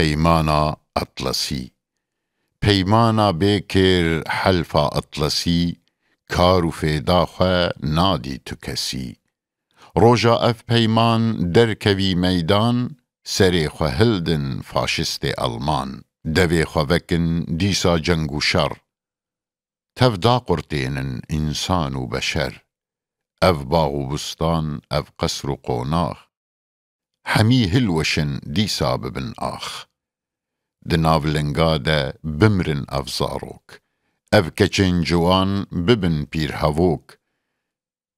پەیمانە ئەتڵەسی پەیمانە بێکر حەلفە ئەتڵەسی کار و فێداخە نادی تو کەسی ڕۆژە ئەف پەیمان دەرکەوی مەیدان سەرێ خۆ هەلدن فاشستێ ئەڵمان دەوێ خۆ vەکن دیسا جەنگ و شەڕ تەفدا قورتێنن ئینسان و بەشەر ئەف باغ و بوستان ئەف قەسر و قۆناغ هەمی هلوەشن دیسا ببن ئاخ دناو لنگا دە بمرن ئەف زاڕۆک ئەف کەچێن جوان ببن پیرهەڤۆک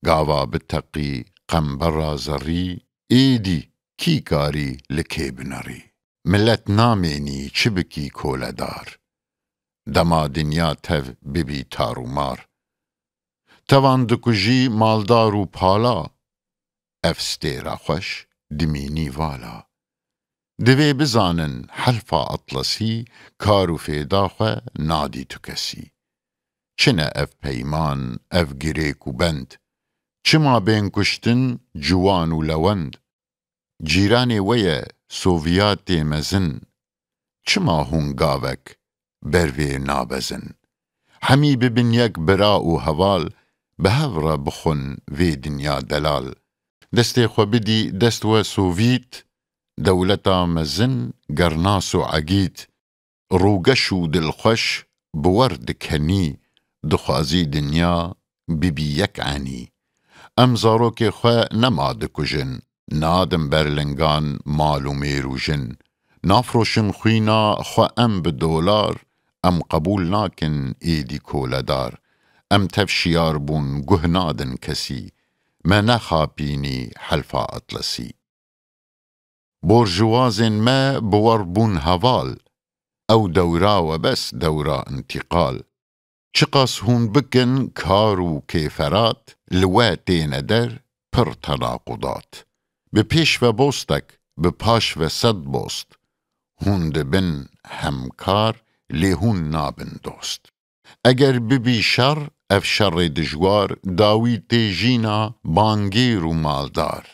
گاوا بتەقی قەمبەڕا زەڕی ئێدی کی کاری لە کێ بنەڕی ملەت نامێنی چ بکی کۆلەدار دەما دنیا تەڤ ببی تار و مار تەوان دکوژی ماڵدار و پاڵا ئەف ستێرە خۆش دمینی ڤالا دەوێ بزانن حەلفە ئەتڵەسی کار و فێداخۆ نادی تو کەسی چنە ئەف پەیمان ئەف گرێک و بەند چما بێن کوشتن جوان و لەوەند جیرانێ وەیە سۆڤیاتێ مەزن چما هونگاوەک بەروێ نابەزن هەمی ببن یەک برا و هەڤال بە هەڤڕە بخۆن vê دنیا دەلال دەستێ خۆ بدی دەستوە سۆڤیت دەولەتا مەزن گەرناس و عەگیت ڕووگەش و دڵخۆش بوەردکەنی دخوازی دنیا ببی یەک عەنی ئەم زاڕۆکێ خۆ نەما دکوژن نادن بەرلنگان ماڵ و مێر و ژن نافرۆشن خوینا خۆ ئەم بە دۆلار ئەم قەبوول ناکن ئێدی کۆلەدار ئەم تەف شیار بوون گوه نادن کەسی مە نەخاپینی حەلفە ئەتڵەسی بۆرژوازên me بوەڕ بوون هەڤال ئەو دەوراوە بەس دەورا ئینتیقال چ قەس هون بکن کار و کێفەرات li we têne der pir tenaqûdat bi pêş ve bostek bi paş ve sed bost hûn dibin hemkar lê hûn nabin dost eger bibî şer ev şerrê dijwar dawî tê jîna bangêr û maldar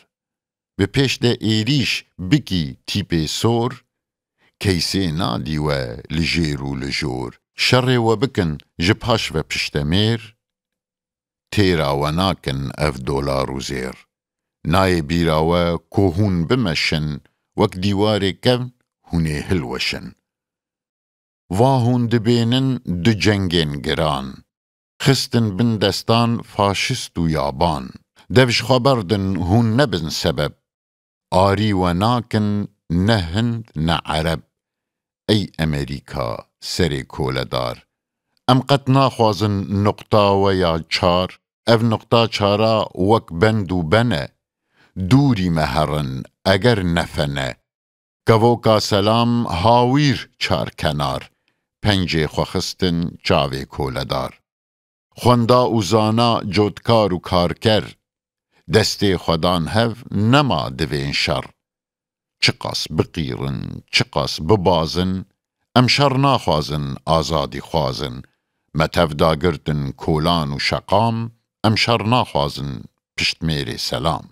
bi pêş de êrîş bikî tîpê sor keysê nadî we li jêr û li jor şerrê we bikin ji paş ve piştemêr têra we nakin ev dolar û zêr nayê bîra we ku hûn bimeşin wek dîwarê kevn hûnê hilweşin va hûn dibênin du cengên giran xistin bin destan faşîst û yaban dev ji xwe berdin hûn nebin sebeb arî we nakin ne Hind ne Ereb ey Amerîka serê kôledar em qet naxwazin nuqta we ya çar ev nuqta çara wek bend û bene dûrî me herin eger nefene kevoka selam hawîr çarkenar pencê xwe xistin çavê kôledar xwenda û zana cotkar û karker destê xwedan hev nema divên şer çi qas biqîrin çi qas bibazin em şer naxwazin azadî xwazin me tevda girtin kolan û şeqam em şer naxwazin piştmêrê selam